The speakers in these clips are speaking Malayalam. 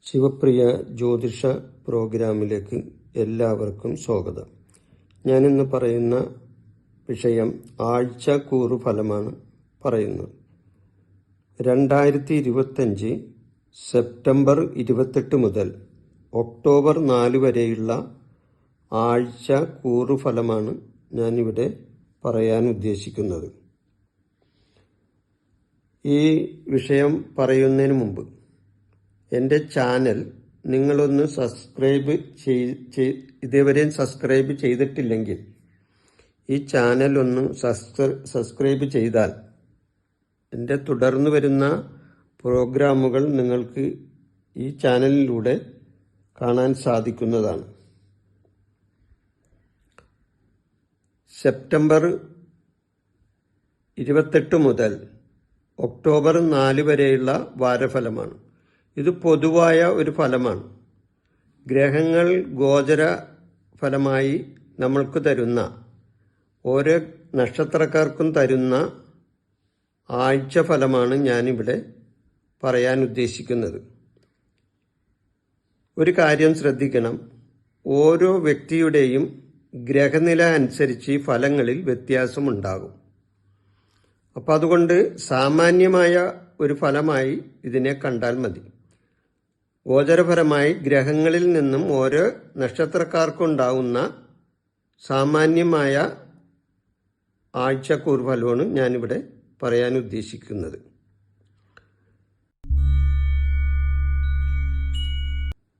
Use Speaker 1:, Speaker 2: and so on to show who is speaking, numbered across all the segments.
Speaker 1: ശിവപ്രിയ ജ്യോതിഷ പ്രോഗ്രാമിലേക്ക് എല്ലാവർക്കും സ്വാഗതം. ഞാനിന്ന് പറയുന്ന വിഷയം ആഴ്ചക്കൂറ് ഫലമാണ് പറയുന്നത്. 2025 സെപ്റ്റംബർ 28 മുതൽ ഒക്ടോബർ 4 വരെയുള്ള ആഴ്ചക്കൂറ് ഫലമാണ് ഞാനിവിടെ പറയാൻ ഉദ്ദേശിക്കുന്നത്. ഈ വിഷയം പറയുന്നതിന് മുമ്പ് എൻ്റെ ചാനൽ നിങ്ങളൊന്ന് ഇതുവരെയും സബ്സ്ക്രൈബ് ചെയ്തിട്ടില്ലെങ്കിൽ ഈ ചാനൽ ഒന്ന് സബ്സ്ക്രൈബ് ചെയ്താൽ എൻ്റെ തുടർന്ന് വരുന്ന പ്രോഗ്രാമുകൾ നിങ്ങൾക്ക് ഈ ചാനലിലൂടെ കാണാൻ സാധിക്കുന്നതാണ്. സെപ്റ്റംബർ 28 മുതൽ ഒക്ടോബർ 4 വരെയുള്ള വാരഫലമാണ്. ഇത് പൊതുവായ ഒരു ഫലമാണ്. ഗ്രഹങ്ങൾ ഗോചര ഫലമായി നമ്മൾക്ക് തരുന്ന, ഓരോ നക്ഷത്രക്കാർക്കും തരുന്ന ആഴ്ച ഫലമാണ് ഞാനിവിടെ പറയാൻ ഉദ്ദേശിക്കുന്നത്. ഒരു കാര്യം ശ്രദ്ധിക്കണം, ഓരോ വ്യക്തിയുടെയും ഗ്രഹനില അനുസരിച്ച് ഫലങ്ങളിൽ വ്യത്യാസമുണ്ടാകും. അപ്പം അതുകൊണ്ട് സാമാന്യമായ ഒരു ഫലമായി ഇതിനെ കണ്ടാൽ മതി. ഗോചരപരമായി ഗ്രഹങ്ങളിൽ നിന്നും ഓരോ നക്ഷത്രക്കാർക്കുണ്ടാവുന്ന സാമാന്യമായ ആഴ്ചക്കൂറ് ഫലമാണ് ഞാനിവിടെ പറയാൻ ഉദ്ദേശിക്കുന്നത്.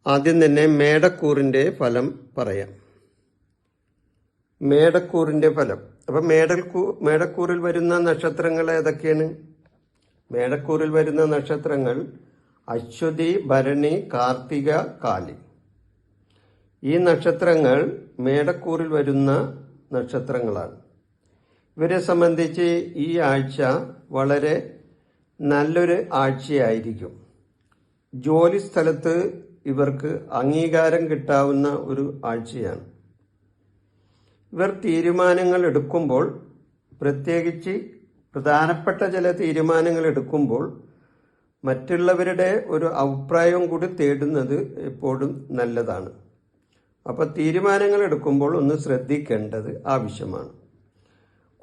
Speaker 1: ആദ്യം തന്നെ മേടക്കൂറിൻ്റെ ഫലം പറയാം. മേടക്കൂറിൻ്റെ ഫലം. അപ്പം മേടക്കൂറിൽ വരുന്ന നക്ഷത്രങ്ങൾ ഏതൊക്കെയാണ്? മേടക്കൂറിൽ വരുന്ന നക്ഷത്രങ്ങൾ അശ്വതി, ഭരണി, കാർത്തിക, കാലി. ഈ നക്ഷത്രങ്ങൾ മേടക്കൂറിൽ വരുന്ന നക്ഷത്രങ്ങളാണ്. ഇവരെ സംബന്ധിച്ച് ഈ ആഴ്ച വളരെ നല്ലൊരു ആഴ്ചയായിരിക്കും. ജോലി സ്ഥലത്ത് ഇവർക്ക് അംഗീകാരം കിട്ടാവുന്ന ഒരു ആഴ്ചയാണ്. ഇവർ തീരുമാനങ്ങൾ എടുക്കുമ്പോൾ, പ്രത്യേകിച്ച് പ്രധാനപ്പെട്ട ചില തീരുമാനങ്ങൾ എടുക്കുമ്പോൾ മറ്റുള്ളവരുടെ ഒരു അഭിപ്രായം കൂടി തേടുന്നത് എപ്പോഴും നല്ലതാണ്. അപ്പോൾ തീരുമാനങ്ങൾ എടുക്കുമ്പോൾ ഒന്ന് ശ്രദ്ധിക്കേണ്ടത് ആവശ്യമാണ്.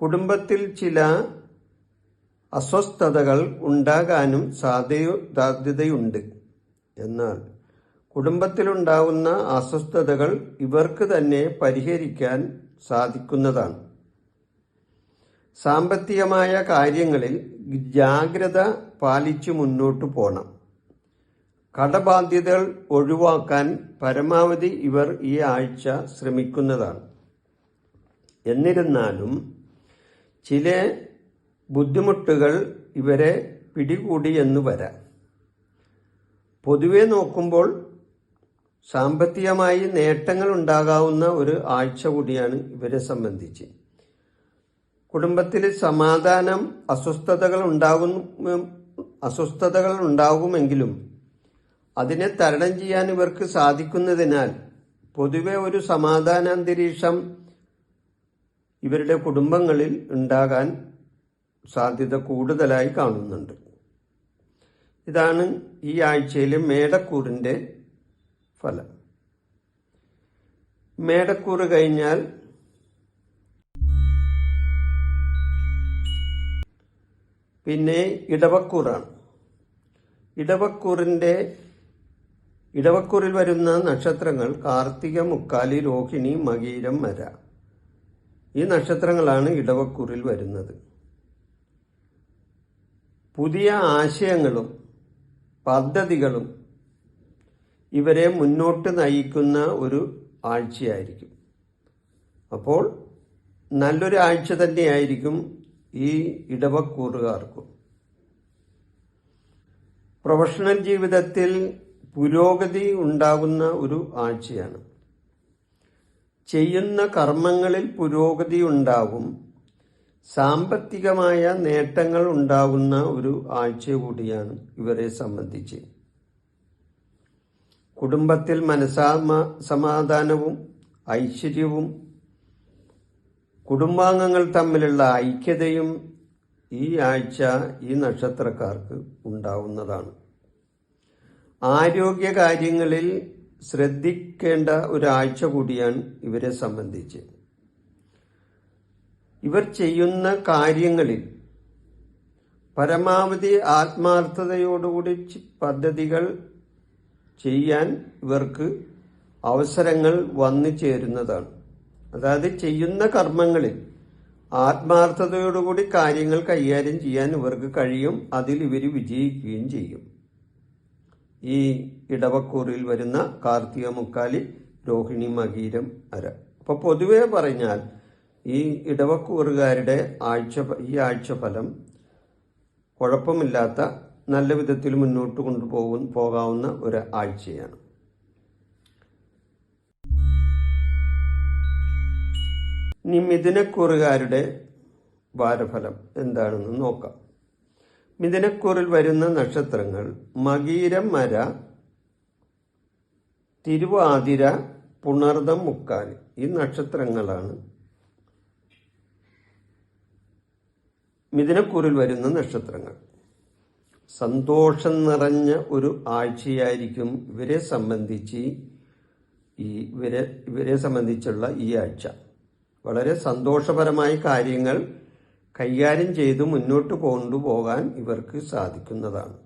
Speaker 1: കുടുംബത്തിൽ ചില അസ്വസ്ഥതകൾ ഉണ്ടാകാനും സാധ്യതയുണ്ട്. എന്നാൽ കുടുംബത്തിലുണ്ടാവുന്ന അസ്വസ്ഥതകൾ ഇവർക്ക് തന്നെ പരിഹരിക്കാൻ സാധിക്കുന്നതാണ്. സാമ്പത്തികമായ കാര്യങ്ങളിൽ ജാഗ്രത പാലിച്ചു മുന്നോട്ടു പോകണം. കടബാധ്യതകൾ ഒഴിവാക്കാൻ പരമാവധി ഇവർ ഈ ആഴ്ച ശ്രമിക്കുന്നതാണ്. എന്നിരുന്നാലും ചില ബുദ്ധിമുട്ടുകൾ ഇവരെ പിടികൂടിയെന്നു വരാം. പൊതുവെ നോക്കുമ്പോൾ സാമ്പത്തികമായി നേട്ടങ്ങൾ ഉണ്ടാകാവുന്ന ഒരു ആഴ്ച കൂടിയാണ് ഇവരെ സംബന്ധിച്ച്. കുടുംബത്തിൽ സമാധാനം, അസ്വസ്ഥതകൾ ഉണ്ടാകുമെങ്കിലും അതിനെ തരണം ചെയ്യാൻ ഇവർക്ക് സാധിക്കുന്നതിനാൽ പൊതുവെ ഒരു സമാധാനാന്തരീക്ഷം ഇവരുടെ കുടുംബങ്ങളിൽ ഉണ്ടാകാൻ സാധ്യത കൂടുതലായി കാണുന്നുണ്ട്. ഇതാണ് ഈ ആഴ്ചയിലെ മേടക്കൂറിൻ്റെ ഫലം. മേടക്കൂറ് കഴിഞ്ഞാൽ പിന്നെ ഇടവക്കൂറാണ്. ഇടവക്കൂറിൽ വരുന്ന നക്ഷത്രങ്ങൾ കാർത്തിക, മുക്കാലി, രോഹിണി, മകീരം, മര. ഈ നക്ഷത്രങ്ങളാണ് ഇടവക്കൂറിൽ വരുന്നത്. പുതിയ ആശയങ്ങളും പദ്ധതികളും ഇവരെ മുന്നോട്ട് നയിക്കുന്ന ഒരു ആഴ്ചയായിരിക്കും. അപ്പോൾ നല്ലൊരു ആഴ്ച തന്നെയായിരിക്കും ഈ ഇടവക്കൂറുകാർക്കും. പ്രൊഫഷണൽ ജീവിതത്തിൽ പുരോഗതി ഉണ്ടാകുന്ന ഒരു ആഴ്ചയാണ്. ചെയ്യുന്ന കർമ്മങ്ങളിൽ പുരോഗതി ഉണ്ടാകും. സാമ്പത്തികമായ നേട്ടങ്ങൾ ഉണ്ടാകുന്ന ഒരു ആഴ്ച കൂടിയാണ് ഇവരെ സംബന്ധിച്ച്. കുടുംബത്തിൽ മനസ്സമാധാനവും ഐശ്വര്യവും കുടുംബാംഗങ്ങൾ തമ്മിലുള്ള ഐക്യതയും ഈ ആഴ്ച ഈ നക്ഷത്രക്കാർക്ക് ഉണ്ടാവുന്നതാണ്. ആരോഗ്യ കാര്യങ്ങളിൽ ശ്രദ്ധിക്കേണ്ട ഒരാഴ്ച കൂടിയാണ് ഇവരെ സംബന്ധിച്ച്. ഇവർ ചെയ്യുന്ന കാര്യങ്ങളിൽ പരമാവധി ആത്മാർത്ഥതയോടുകൂടി പദ്ധതികൾ ചെയ്യാൻ ഇവർക്ക് അവസരങ്ങൾ വന്നു ചേരുന്നതാണ്. അതായത് ചെയ്യുന്ന കർമ്മങ്ങളിൽ ആത്മാർത്ഥതയോടുകൂടി കാര്യങ്ങൾ കൈകാര്യം ചെയ്യാൻ ഇവർക്ക് കഴിയും. അതിൽ ഇവർ വിജയിക്കുകയും ചെയ്യും. ഈ ഇടവക്കൂറിൽ വരുന്ന കാർത്തിക മുക്കാലി രോഹിണി മകീരം അര. അപ്പൊ പൊതുവെ പറഞ്ഞാൽ ഈ ഇടവക്കൂറുകാരുടെ ഈ ആഴ്ച ഫലം കുഴപ്പമില്ലാത്ത നല്ല വിധത്തിൽ മുന്നോട്ട് പോകാവുന്ന ഒരു ആഴ്ചയാണ്. ഇനി മിഥുനക്കൂറുകാരുടെ വാരഫലം എന്താണെന്ന് നോക്കാം. മിഥുനക്കൂറിൽ വരുന്ന നക്ഷത്രങ്ങൾ മകീരം മര, തിരുവാതിര, പുണർദം, മുക്കാലി. ഈ നക്ഷത്രങ്ങളാണ് മിഥുനക്കൂറിൽ വരുന്ന നക്ഷത്രങ്ങൾ. സന്തോഷം നിറഞ്ഞ ഒരു ആഴ്ചയായിരിക്കും ഇവരെ സംബന്ധിച്ചുള്ള ഈ ആഴ്ച. വളരെ സന്തോഷപരമായ കാര്യങ്ങൾ കൈകാര്യം ചെയ്ത് മുന്നോട്ട് കൊണ്ടുപോകാൻ ഇവർക്ക് സാധിക്കുന്നതാണ്.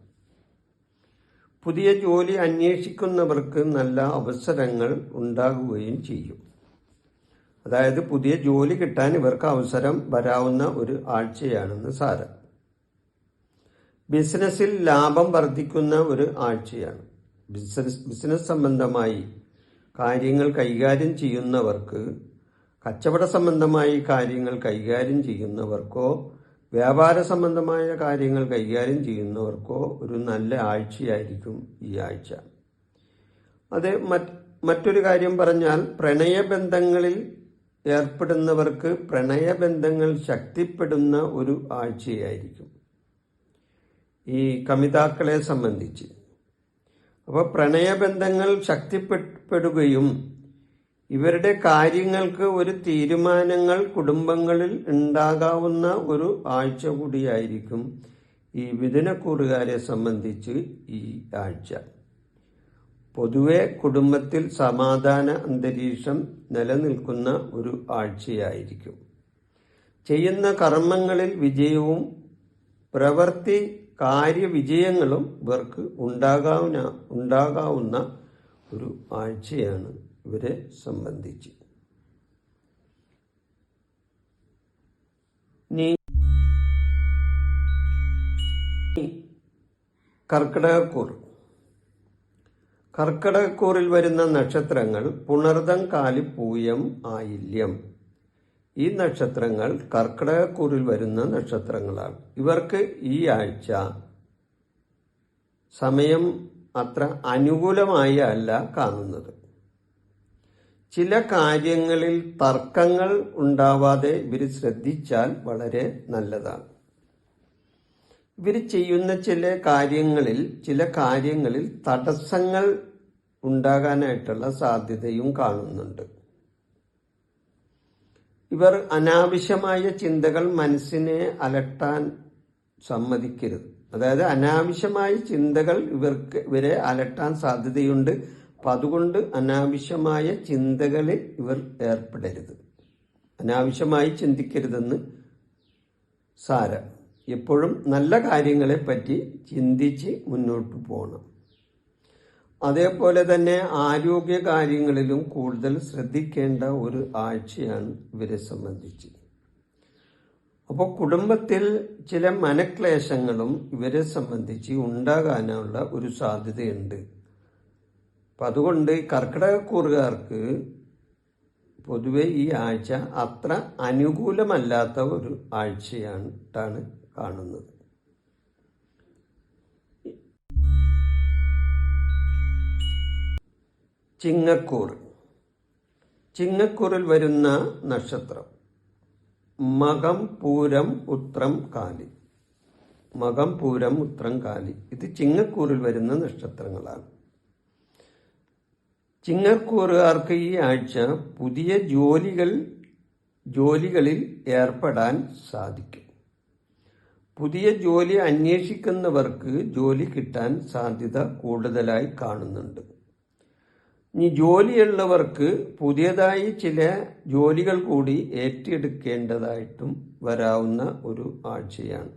Speaker 1: പുതിയ ജോലി അന്വേഷിക്കുന്നവർക്ക് നല്ല അവസരങ്ങൾ ഉണ്ടാകുകയും ചെയ്യും. അതായത് പുതിയ ജോലി കിട്ടാൻ ഇവർക്ക് അവസരം വരാവുന്ന ഒരു ആഴ്ചയാണെന്ന് സാരം. ബിസിനസ്സിൽ ലാഭം വർദ്ധിക്കുന്ന ഒരു ആഴ്ചയാണ്. ബിസിനസ് സംബന്ധമായി കാര്യങ്ങൾ കൈകാര്യം ചെയ്യുന്നവർക്ക്, കച്ചവട സംബന്ധമായി കാര്യങ്ങൾ കൈകാര്യം ചെയ്യുന്നവർക്കോ വ്യാപാര സംബന്ധമായ കാര്യങ്ങൾ കൈകാര്യം ചെയ്യുന്നവർക്കോ ഒരു നല്ല ആഴ്ചയായിരിക്കും ഈ ആഴ്ച. മറ്റൊരു കാര്യം പറഞ്ഞാൽ പ്രണയബന്ധങ്ങളിൽ ഏർപ്പെടുന്നവർക്ക് പ്രണയബന്ധങ്ങൾ ശക്തിപ്പെടുന്ന ഒരു ആഴ്ചയായിരിക്കും ഈ കമിതാക്കളെ സംബന്ധിച്ച്. അപ്പോൾ പ്രണയബന്ധങ്ങൾ ശക്തിപ്പെടുകയും ഇവരുടെ കാര്യങ്ങൾക്ക് ഒരു തീരുമാനങ്ങൾ കുടുംബങ്ങളിൽ ഉണ്ടാകാവുന്ന ഒരു ആഴ്ച കൂടിയായിരിക്കും ഈ മിഥുനക്കൂറുകാരെ സംബന്ധിച്ച് ഈ ആഴ്ച. പൊതുവെ കുടുംബത്തിൽ സമാധാന അന്തരീക്ഷം നിലനിൽക്കുന്ന ഒരു ആഴ്ചയായിരിക്കും. ചെയ്യുന്ന കർമ്മങ്ങളിൽ വിജയവും പ്രവൃത്തി കാര്യവിജയങ്ങളും ഇവർക്ക് ഉണ്ടാകാവുന്ന ഒരു ആഴ്ചയാണ് ഇവരെ സംബന്ധിച്ച്. കർക്കിടകക്കൂർ. കർക്കിടകക്കൂറിൽ വരുന്ന നക്ഷത്രങ്ങൾ പുണർദം, കാലി, പൂയം, ആയില്യം. ഈ നക്ഷത്രങ്ങൾ കർക്കിടകക്കൂറിൽ വരുന്ന നക്ഷത്രങ്ങളാണ്. ഇവർക്ക് ഈ ആഴ്ച സമയം അത്ര അനുകൂലമായി അല്ല കാണുന്നത്. ചില കാര്യങ്ങളിൽ തർക്കങ്ങൾ ഉണ്ടാവാതെ ഇവർ ശ്രദ്ധിച്ചാൽ വളരെ നല്ലതാണ്. ഇവർ ചെയ്യുന്ന ചില കാര്യങ്ങളിൽ തടസ്സങ്ങൾ ഉണ്ടാകാനായിട്ടുള്ള സാധ്യതയും കാണുന്നുണ്ട്. ഇവർ അനാവശ്യമായ ചിന്തകൾ മനസ്സിനെ അലട്ടാൻ സമ്മതിക്കരുത്. അതായത് അനാവശ്യമായ ചിന്തകൾ ഇവരെ അലട്ടാൻ സാധ്യതയുണ്ട്. അപ്പം അതുകൊണ്ട് അനാവശ്യമായ ചിന്തകളിൽ ഇവർ ഏർപ്പെടരുത്. അനാവശ്യമായി ചിന്തിക്കരുതെന്ന് സാരം. എപ്പോഴും നല്ല കാര്യങ്ങളെ പറ്റി ചിന്തിച്ച് മുന്നോട്ട് പോകണം. അതേപോലെ തന്നെ ആരോഗ്യ കാര്യങ്ങളിലും കൂടുതൽ ശ്രദ്ധിക്കേണ്ട ഒരു ആഴ്ചയാണ് ഇവരെ സംബന്ധിച്ച്. അപ്പോൾ കുടുംബത്തിൽ ചില മനക്ലേശങ്ങളും ഇവരെ സംബന്ധിച്ച് ഉണ്ടാകാനുള്ള ഒരു സാധ്യതയുണ്ട്. അപ്പം അതുകൊണ്ട് കർക്കിടകക്കൂറുകാർക്ക് പൊതുവെ ഈ ആഴ്ച അത്ര അനുകൂലമല്ലാത്ത ഒരു ആഴ്ചയായിട്ടാണ് കാണുന്നത്. ചിങ്ങക്കൂർ. ചിങ്ങക്കൂറിൽ വരുന്ന നക്ഷത്രം മകം, പൂരം, ഉത്രം, കാലി. മകം, പൂരം, ഉത്രം, കാലി. ഇത് ചിങ്ങക്കൂറിൽ വരുന്ന നക്ഷത്രങ്ങളാണ്. ചിങ്ങക്കൂറുകാർക്ക് ഈ ആഴ്ച പുതിയ ജോലികൾ ജോലികളിൽ ഏർപ്പെടാൻ സാധിക്കും. പുതിയ ജോലി അന്വേഷിക്കുന്നവർക്ക് ജോലി കിട്ടാൻ സാധ്യത കൂടുതലായി കാണുന്നുണ്ട്. ഇനി ജോലിയുള്ളവർക്ക് പുതിയതായി ചില ജോലികൾ കൂടി ഏറ്റെടുക്കേണ്ടതായിട്ടും വരാവുന്ന ഒരു ആഴ്ചയാണ്.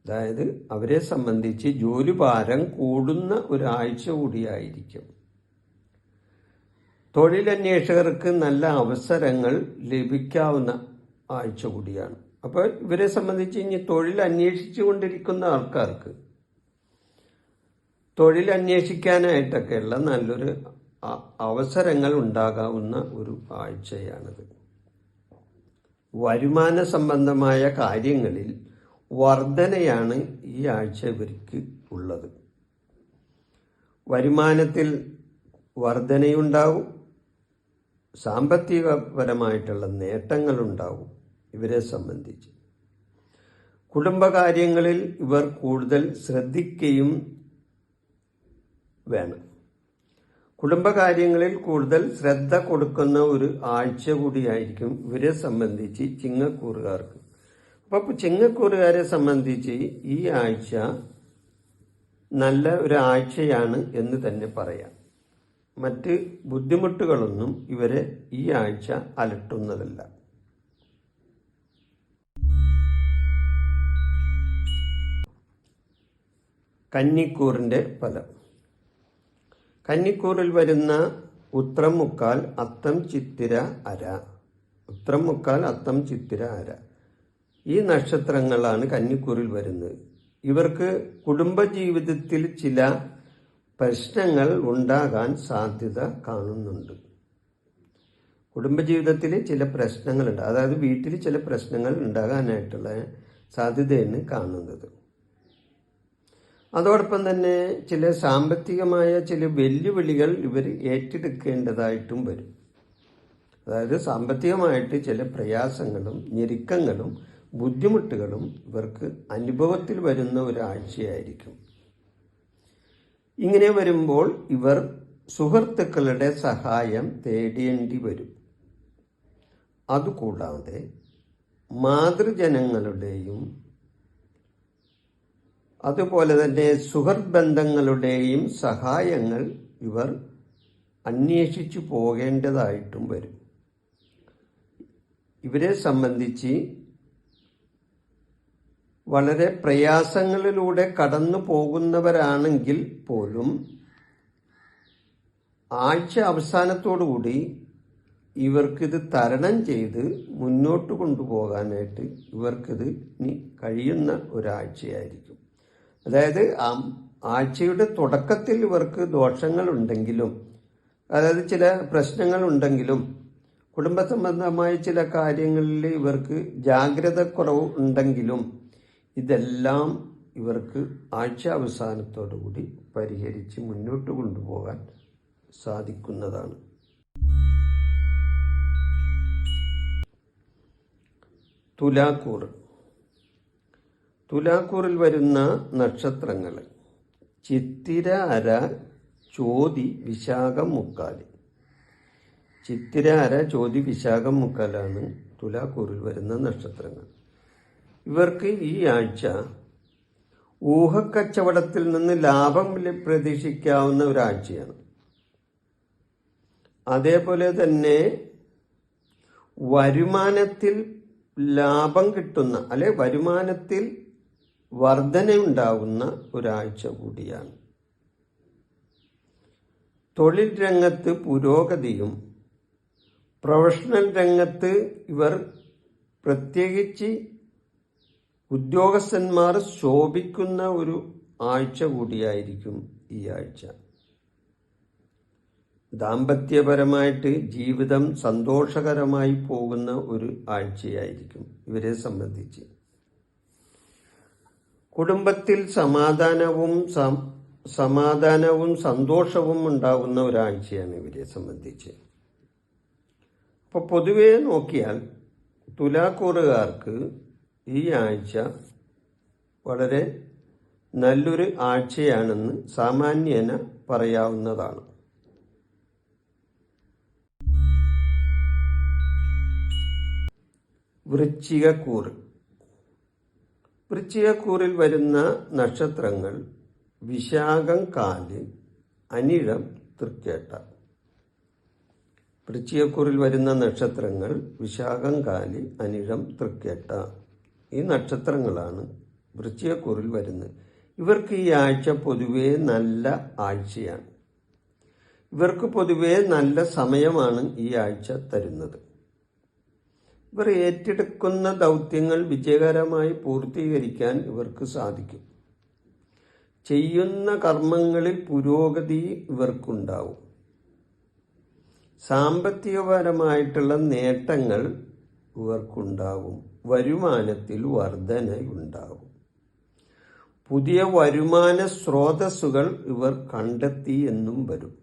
Speaker 1: അതായത് അവരെ സംബന്ധിച്ച് ജോലിഭാരം കൂടുന്ന ഒരാഴ്ച കൂടിയായിരിക്കും. തൊഴിലന്വേഷകർക്ക് നല്ല അവസരങ്ങൾ ലഭിക്കാവുന്ന ആഴ്ച കൂടിയാണ്. അപ്പോൾ ഇവരെ സംബന്ധിച്ച് ഇനി തൊഴിൽ അന്വേഷിച്ചു കൊണ്ടിരിക്കുന്ന ആൾക്കാർക്ക് തൊഴിൽ അന്വേഷിക്കാനായിട്ടൊക്കെയുള്ള നല്ലൊരു അവസരങ്ങൾ ഉണ്ടാകാവുന്ന ഒരു ആഴ്ചയാണിത്. വരുമാന സംബന്ധമായ കാര്യങ്ങളിൽ വർധനയാണ് ഈ ആഴ്ച ഇവർക്ക് ഉള്ളത്. വരുമാനത്തിൽ വർധനയുണ്ടാവും. സാമ്പത്തികപരമായിട്ടുള്ള നേട്ടങ്ങളുണ്ടാവും ഇവരെ സംബന്ധിച്ച്. കുടുംബകാര്യങ്ങളിൽ ഇവർ കൂടുതൽ ശ്രദ്ധിക്കുകയും വേണം. കുടുംബകാര്യങ്ങളിൽ കൂടുതൽ ശ്രദ്ധ കൊടുക്കുന്ന ഒരു ആഴ്ച കൂടിയായിരിക്കും ഇവരെ സംബന്ധിച്ച് ചിങ്ങക്കൂറുകാർക്ക്. അപ്പോൾ ചിങ്ങക്കൂറുകാരെ സംബന്ധിച്ച് ഈ ആഴ്ച നല്ല ഒരു ആഴ്ചയാണ് എന്ന് തന്നെ പറയാം. മറ്റ് ബുദ്ധിമുട്ടുകളൊന്നും ഇവരെ ഈ ആഴ്ച അലട്ടുന്നതല്ല. കന്നിക്കൂറിന്റെ ഫലം. കന്നിക്കൂറിൽ വരുന്ന ഉത്രം മുക്കാൽ അത്തം ചിത്തിര അര. ഉത്രം മുക്കാൽ അത്തം ചിത്തിര അര ഈ നക്ഷത്രങ്ങളാണ് കന്നിക്കൂറിൽ വരുന്നത്. ഇവർക്ക് കുടുംബജീവിതത്തിൽ ചില പ്രശ്നങ്ങൾ ഉണ്ടാകാൻ സാധ്യത കാണുന്നുണ്ട്. കുടുംബജീവിതത്തിൽ ചില പ്രശ്നങ്ങളുണ്ട്, അതായത് വീട്ടിൽ ചില പ്രശ്നങ്ങൾ ഉണ്ടാകാനായിട്ടുള്ള സാധ്യതയാണ് കാണുന്നത്. അതോടൊപ്പം തന്നെ ചില സാമ്പത്തികമായ ചില വെല്ലുവിളികൾ ഇവർ ഏറ്റെടുക്കേണ്ടതായിട്ടും വരും. അതായത് സാമ്പത്തികമായിട്ട് ചില പ്രയാസങ്ങളും ഞെരുക്കങ്ങളും ബുദ്ധിമുട്ടുകളും ഇവർക്ക് അനുഭവത്തിൽ വരുന്ന ഒരാഴ്ചയായിരിക്കും. ഇങ്ങനെ വരുമ്പോൾ ഇവർ സുഹൃത്തുക്കളുടെ സഹായം തേടേണ്ടി വരും. അതുകൂടാതെ മാതൃജനങ്ങളുടെയും അതുപോലെ തന്നെ സുഹൃത്ത് ബന്ധങ്ങളുടെയും സഹായങ്ങൾ ഇവർ അന്വേഷിച്ചു പോകേണ്ടതായിട്ടും വരും. ഇവരെ സംബന്ധിച്ച് വളരെ പ്രയാസങ്ങളിലൂടെ കടന്നു പോകുന്നവരാണെങ്കിൽ പോലും ആഴ്ച അവസാനത്തോടുകൂടി ഇവർക്കിത് തരണം ചെയ്ത് മുന്നോട്ട് കൊണ്ടുപോകാനായിട്ട് ഇവർക്കിത് ഇനി കഴിയുന്ന ഒരാഴ്ചയായിരിക്കും. അതായത് ആഴ്ചയുടെ തുടക്കത്തിൽ ഇവർക്ക് ദോഷങ്ങളുണ്ടെങ്കിലും, അതായത് ചില പ്രശ്നങ്ങളുണ്ടെങ്കിലും, കുടുംബ സംബന്ധമായ ചില കാര്യങ്ങളിൽ ഇവർക്ക് ജാഗ്രത കുറവ് ഉണ്ടെങ്കിലും ഇതെല്ലാം ഇവർക്ക് ആഴ്ച അവസാനത്തോടുകൂടി പരിഹരിച്ച് മുന്നോട്ട് കൊണ്ടുപോകാൻ സാധിക്കുന്നതാണ്. തുലാക്കൂർ. തുലാക്കൂറിൽ വരുന്ന നക്ഷത്രങ്ങൾ ചിത്തിര അര ചോതി വിശാഖം മുക്കാല്. ചിത്തിര അര ചോതി വിശാഖം മുക്കാലാണ് തുലാക്കൂറിൽ വരുന്ന നക്ഷത്രങ്ങൾ. ഇവർക്ക് ഈ ആഴ്ച ഊഹക്കച്ചവടത്തിൽ നിന്ന് ലാഭം പ്രതീക്ഷിക്കാവുന്ന ഒരാഴ്ചയാണ്. അതേപോലെ തന്നെ വരുമാനത്തിൽ ലാഭം കിട്ടുന്ന അല്ലെ വരുമാനത്തിൽ വർധനയുണ്ടാകുന്ന ഒരാഴ്ച കൂടിയാണ്. തൊഴിൽ രംഗത്ത് പുരോഗതിയും പ്രൊഫഷണൽ രംഗത്ത് ഇവർ പ്രത്യേകിച്ച് ഉദ്യോഗസ്ഥന്മാർ ശോഭിക്കുന്ന ഒരു ആഴ്ച കൂടിയായിരിക്കും ഈ ആഴ്ച. ദാമ്പത്യപരമായിട്ട് ജീവിതം സന്തോഷകരമായി പോകുന്ന ഒരു ആഴ്ചയായിരിക്കും ഇവരെ സംബന്ധിച്ച്. കുടുംബത്തിൽ സമാധാനവും സന്തോഷവും ഉണ്ടാകുന്ന ഒരാഴ്ചയാണ് ഇവരെ സംബന്ധിച്ച്. അപ്പോൾ പൊതുവെ നോക്കിയാൽ തുലാക്കൂറുകാർക്ക് ഈ ആഴ്ച വളരെ നല്ലൊരു ആഴ്ചയാണെന്ന് സാമാന്യേന പറയാവുന്നതാണ്. വൃശ്ചികക്കൂറ്. വൃശ്ചികക്കൂറിൽ വരുന്ന നക്ഷത്രങ്ങൾ വിശാഖം, കാല്, അനിഴം, തൃക്കേട്ട. വൃശ്ചികക്കൂറിൽ വരുന്ന നക്ഷത്രങ്ങൾ വിശാഖം, കാല്, അനിഴം, തൃക്കേട്ട. ഈ നക്ഷത്രങ്ങളാണ് വൃശ്ചികക്കൂറിൽ വരുന്നത്. ഇവർക്ക് ഈ ആഴ്ച പൊതുവേ നല്ല ആഴ്ചയാണ്. ഇവർക്ക് പൊതുവേ നല്ല സമയമാണ് ഈ ആഴ്ച തരുന്നത്. ഇവർ ഏറ്റെടുക്കുന്ന ദൗത്യങ്ങൾ വിജയകരമായി പൂർത്തീകരിക്കാൻ ഇവർക്ക് സാധിക്കും. ചെയ്യുന്ന കർമ്മങ്ങളിൽ പുരോഗതി ഇവർക്കുണ്ടാവും. സാമ്പത്തികപരമായിട്ടുള്ള നേട്ടങ്ങൾ ഇവർക്കുണ്ടാവും. വരുമാനത്തിൽ വർധനയുണ്ടാവും. പുതിയ വരുമാന സ്രോതസ്സുകൾ ഇവർ കണ്ടെത്തി എന്നും വരും.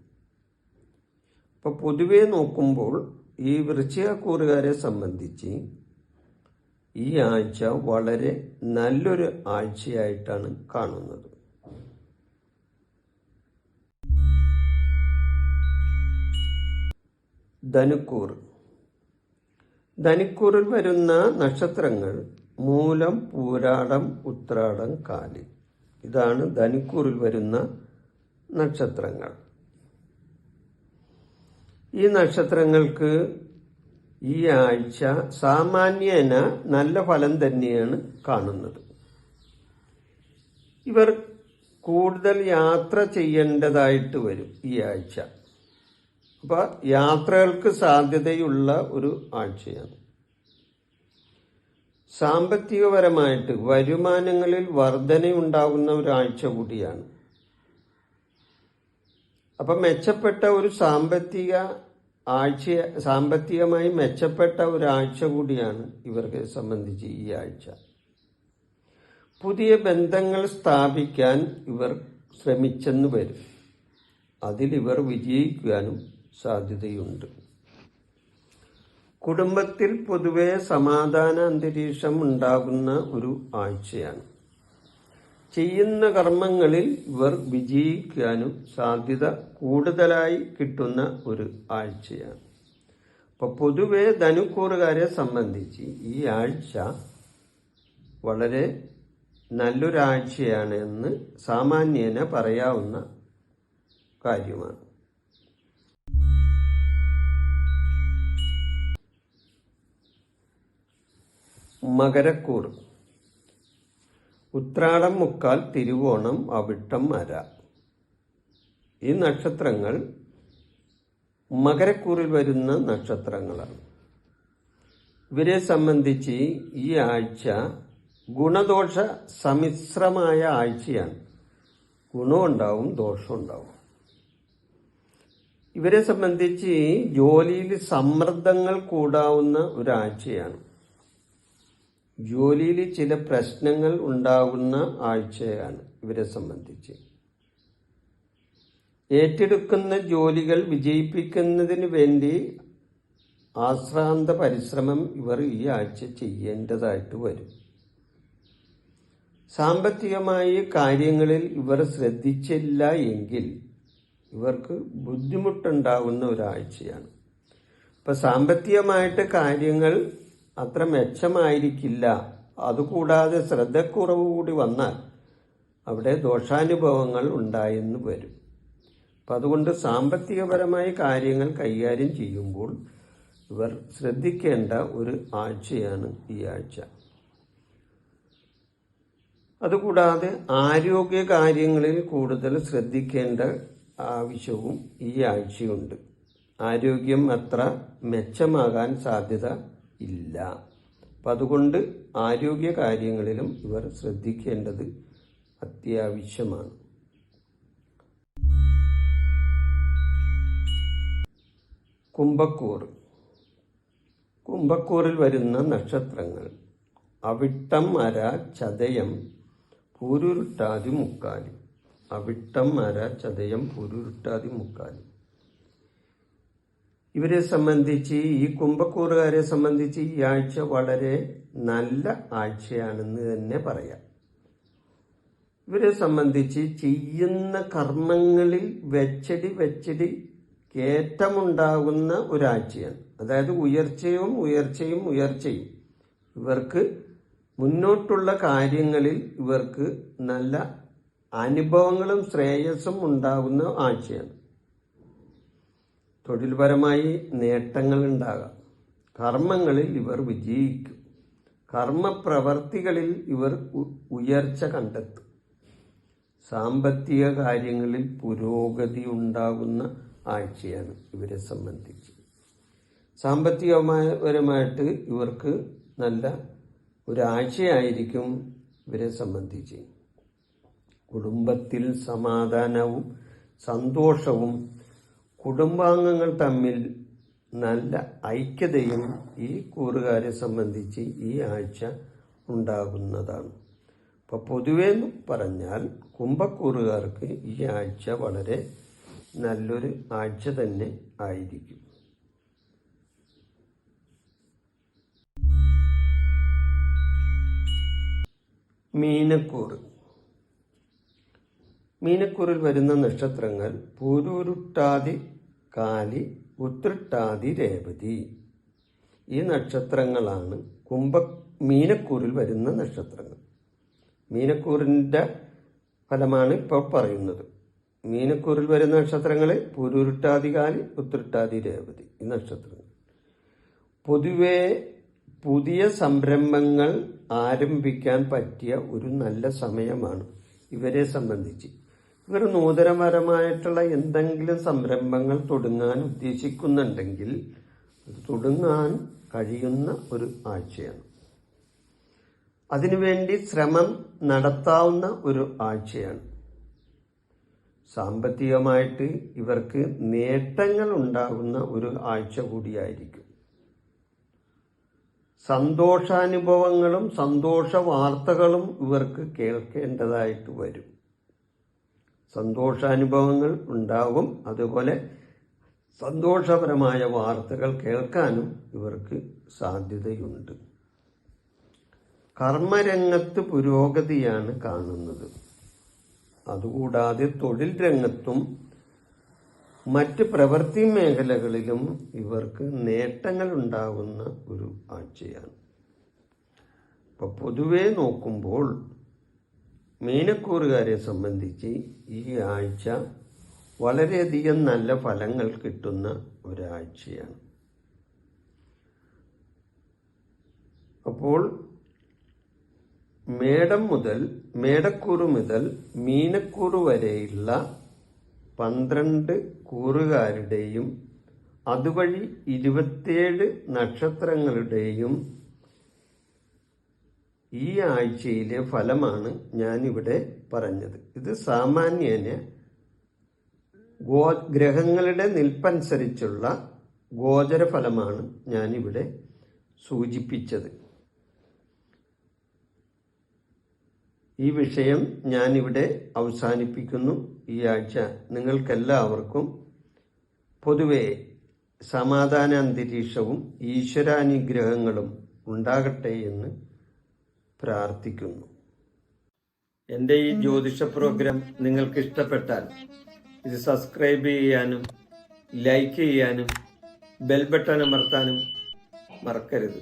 Speaker 1: അപ്പൊ പൊതുവെ നോക്കുമ്പോൾ ഈ വൃശ്ചികക്കൂറുകാരെ സംബന്ധിച്ച് ഈ ആഴ്ച വളരെ നല്ലൊരു ആഴ്ചയായിട്ടാണ് കാണുന്നത്. ധനുക്കൂർ. ധനുക്കൂറിൽ വരുന്ന നക്ഷത്രങ്ങൾ മൂലം, പൂരാടം, ഉത്രാടം, കാല്. ഇതാണ് ധനുക്കൂറിൽ വരുന്ന നക്ഷത്രങ്ങൾ. ഈ നക്ഷത്രങ്ങൾക്ക് ഈ ആഴ്ച സാമാന്യേന നല്ല ഫലം തന്നെയാണ് കാണുന്നത്. ഇവർ കൂടുതൽ യാത്ര ചെയ്യേണ്ടതായിട്ട് വരും ഈ ആഴ്ച. അപ്പൊ യാത്രകൾക്ക് സാധ്യതയുള്ള ഒരു ആഴ്ചയാണ്. സാമ്പത്തികപരമായിട്ട് വരുമാനങ്ങളിൽ വർധനയുണ്ടാകുന്ന ഒരാഴ്ച കൂടിയാണ്. അപ്പൊ മെച്ചപ്പെട്ട ഒരു സാമ്പത്തികമായി മെച്ചപ്പെട്ട ഒരാഴ്ച കൂടിയാണ് ഇവർക്ക് സംബന്ധിച്ച് ഈ ആഴ്ച. പുതിയ ബന്ധങ്ങൾ സ്ഥാപിക്കാൻ ഇവർ ശ്രമിച്ചെന്ന് വരും. അതിൽ ഇവർ വിജയിക്കാനും സാധ്യതയുണ്ട്. കുടുംബത്തിൽ പൊതുവെ സമാധാന അന്തരീക്ഷം ഉണ്ടാകുന്ന ഒരു ആഴ്ചയാണ്. ചെയ്യുന്ന കർമ്മങ്ങളിൽ ഇവർ വിജയിക്കാനും സാധ്യത കൂടുതലായി കിട്ടുന്ന ഒരു ആഴ്ചയാണ്. അപ്പൊ പൊതുവെ ധനുക്കൂറുകാരെ സംബന്ധിച്ച് ഈ ആഴ്ച വളരെ നല്ലൊരാഴ്ചയാണ് എന്ന് സാമാന്യേന പറയാവുന്ന കാര്യമാണ്. മകരക്കൂറ്. ഉത്രാടം, മുക്കാൽ, തിരുവോണം, അവിട്ടം, അര. ഈ നക്ഷത്രങ്ങൾ മകരക്കൂറിൽ വരുന്ന നക്ഷത്രങ്ങളാണ്. ഇവരെ സംബന്ധിച്ച് ഈ ആഴ്ച ഗുണദോഷ സമ്മിശ്രമായ ആഴ്ചയാണ്. ഗുണമുണ്ടാവും, ദോഷമുണ്ടാവും. ഇവരെ സംബന്ധിച്ച് ജോലിയിൽ സമ്മർദ്ദങ്ങൾ കൂടാവുന്ന ഒരാഴ്ചയാണ്. ജോലിയിൽ ചില പ്രശ്നങ്ങൾ ഉണ്ടാകുന്ന ആഴ്ചയാണ് ഇവരെ സംബന്ധിച്ച്. ഏറ്റെടുക്കുന്ന ജോലികൾ വിജയിപ്പിക്കുന്നതിന് വേണ്ടി ആശ്രാന്ത പരിശ്രമം ഇവർ ഈ ആഴ്ച ചെയ്യേണ്ടതായിട്ട് വരും. സാമ്പത്തികമായ കാര്യങ്ങളിൽ ഇവർ ശ്രദ്ധിച്ചില്ല എങ്കിൽ ഇവർക്ക് ബുദ്ധിമുട്ടുണ്ടാകുന്ന ഒരാഴ്ചയാണ്. ഇപ്പൊ സാമ്പത്തികമായിട്ട് കാര്യങ്ങൾ അത്ര മെച്ചമായിരിക്കില്ല. അതുകൂടാതെ ശ്രദ്ധക്കുറവ് കൂടി വന്നാൽ അവിടെ ദോഷാനുഭവങ്ങൾ ഉണ്ടായെന്ന് വരും. അപ്പം അതുകൊണ്ട് സാമ്പത്തികപരമായ കാര്യങ്ങൾ കൈകാര്യം ചെയ്യുമ്പോൾ ഇവർ ശ്രദ്ധിക്കേണ്ട ഒരു ആഴ്ചയാണ് ഈ ആഴ്ച. അതുകൂടാതെ ആരോഗ്യ കാര്യങ്ങളിൽ കൂടുതൽ ശ്രദ്ധിക്കേണ്ട ആവശ്യവും ഈ ആഴ്ചയുണ്ട്. ആരോഗ്യം അത്ര മെച്ചമാകാൻ സാധ്യത ഇല്ല. അപ്പം അതുകൊണ്ട് ആരോഗ്യ കാര്യങ്ങളിലും ഇവർ ശ്രദ്ധിക്കേണ്ടത് അത്യാവശ്യമാണ്. കുംഭക്കൂർ. കുംഭക്കൂറിൽ വരുന്ന നക്ഷത്രങ്ങൾ അവിട്ടം, അര, ചതയം, പൂരുരുട്ടാതി, മുക്കാലി. അവിട്ടം, അര, ചതയം, പൂരുരുട്ടാതി, മുക്കാലി. ഇവരെ സംബന്ധിച്ച് ഈ കുംഭക്കൂറുകാരെ സംബന്ധിച്ച് ഈ ആഴ്ച വളരെ നല്ല ആഴ്ചയാണെന്ന് തന്നെ പറയാം. ഇവരെ സംബന്ധിച്ച് ചെയ്യുന്ന കർമ്മങ്ങളിൽ വെച്ചടി കയറ്റമുണ്ടാകുന്ന ഒരാഴ്ചയാണ്. അതായത് ഉയർച്ചയും ഇവർക്ക് മുന്നോട്ടുള്ള കാര്യങ്ങളിൽ ഇവർക്ക് നല്ല അനുഭവങ്ങളും ശ്രേയസ്സും ഉണ്ടാകുന്ന ആഴ്ചയാണ്. തൊഴിൽപരമായി നേട്ടങ്ങൾ ഉണ്ടാകാം. കർമ്മങ്ങളിൽ ഇവർ വിജയിക്കും. കർമ്മപ്രവർത്തികളിൽ ഇവർ ഉയർച്ച കണ്ടെത്തും. സാമ്പത്തിക കാര്യങ്ങളിൽ പുരോഗതി ഉണ്ടാകുന്ന ആഴ്ചയാണ് ഇവരെ സംബന്ധിച്ച്. സാമ്പത്തികപരമായിട്ട് ഇവർക്ക് നല്ല ഒരാഴ്ചയായിരിക്കും ഇവരെ സംബന്ധിച്ച്. കുടുംബത്തിൽ സമാധാനവും സന്തോഷവും കുടുംബാംഗങ്ങൾ തമ്മിൽ നല്ല ഐക്യതയും ഈ കൂറുകാരെ സംബന്ധിച്ച് ഈ ആഴ്ച ഉണ്ടാകുന്നതാണ്. അപ്പോൾ പൊതുവെ പറഞ്ഞാൽ കുംഭക്കൂറുകാർക്ക് ഈ ആഴ്ച വളരെ നല്ലൊരു ആഴ്ച തന്നെ ആയിരിക്കും. മീനക്കൂറിൽ വരുന്ന നക്ഷത്രങ്ങൾ പൂരൂരുട്ടാതി കാലി ഉത്രട്ടാതി രേവതി. ഈ നക്ഷത്രങ്ങളാണ് മീനക്കൂറിൽ വരുന്ന നക്ഷത്രങ്ങൾ. മീനക്കൂറിൻ്റെ ഫലമാണ് ഇപ്പോൾ പറയുന്നത്. മീനക്കൂറിൽ വരുന്ന നക്ഷത്രങ്ങൾ പൂരൂരുട്ടാതി കാലി ഉത്രട്ടാതി രേവതി. ഈ നക്ഷത്രങ്ങൾ പൊതുവെ പുതിയ സംരംഭങ്ങൾ ആരംഭിക്കാൻ പറ്റിയ ഒരു നല്ല സമയമാണ് ഇവരെ സംബന്ധിച്ച്. ഇവർ നൂതനപരമായിട്ടുള്ള എന്തെങ്കിലും സംരംഭങ്ങൾ തുടങ്ങാൻ ഉദ്ദേശിക്കുന്നുണ്ടെങ്കിൽ തുടങ്ങാൻ കഴിയുന്ന ഒരു ആഴ്ചയാണ്. അതിനുവേണ്ടി ശ്രമം നടത്താവുന്ന ഒരു ആഴ്ചയാണ്. സാമ്പത്തികമായിട്ട് ഇവർക്ക് നേട്ടങ്ങൾ ഉണ്ടാകുന്ന ഒരു ആഴ്ച കൂടിയായിരിക്കും. സന്തോഷാനുഭവങ്ങളും സന്തോഷ വാർത്തകളും ഇവർക്ക് കേൾക്കേണ്ടതായിട്ട് വരും. സന്തോഷാനുഭവങ്ങൾ ഉണ്ടാകും. അതുപോലെ സന്തോഷപരമായ വാർത്തകൾ കേൾക്കാനും ഇവർക്ക് സാധ്യതയുണ്ട്. കർമ്മരംഗത്ത് പുരോഗതിയാണ് കാണുന്നത്. അതുകൂടാതെ തൊഴിൽ രംഗത്തും മറ്റ് പ്രവൃത്തി മേഖലകളിലും ഇവർക്ക് നേട്ടങ്ങൾ ഉണ്ടാകുന്ന ഒരു ആഴ്ചയാണ്. അപ്പോൾ പൊതുവെ നോക്കുമ്പോൾ മീനക്കൂറുകാരെ സംബന്ധിച്ച് ഈ ആഴ്ച വളരെയധികം നല്ല ഫലങ്ങൾ കിട്ടുന്ന ഒരാഴ്ചയാണ്. അപ്പോൾ മേടക്കൂറ് മുതൽ മീനക്കൂറ് വരെയുള്ള 12 കൂറുകാരുടെയും അതുവഴി 27 നക്ഷത്രങ്ങളുടെയും ഈ ആഴ്ചയിലെ ഫലമാണ് ഞാനിവിടെ പറഞ്ഞത്. ഇത് സാമാന്യേന ഗ്രഹങ്ങളുടെ നിൽപ്പനുസരിച്ചുള്ള ഗോചര ഫലമാണ് ഞാനിവിടെ സൂചിപ്പിച്ചത്. ഈ വിഷയം ഞാനിവിടെ അവസാനിപ്പിക്കുന്നു. ഈ ആഴ്ച നിങ്ങൾക്കെല്ലാവർക്കും പൊതുവെ സമാധാന അന്തരീക്ഷവും ഈശ്വരാനുഗ്രഹങ്ങളും ഉണ്ടാകട്ടെ എന്ന് പ്രാർത്ഥിക്കുന്നു. എൻ്റെ ഈ ജ്യോതിഷ പ്രോഗ്രാം നിങ്ങൾക്ക് ഇഷ്ടപ്പെട്ടാൽ ഇത് സബ്സ്ക്രൈബ് ചെയ്യാനും ലൈക്ക് ചെയ്യാനും ബെൽ ബട്ടൺ അമർത്താനും മറക്കരുത്.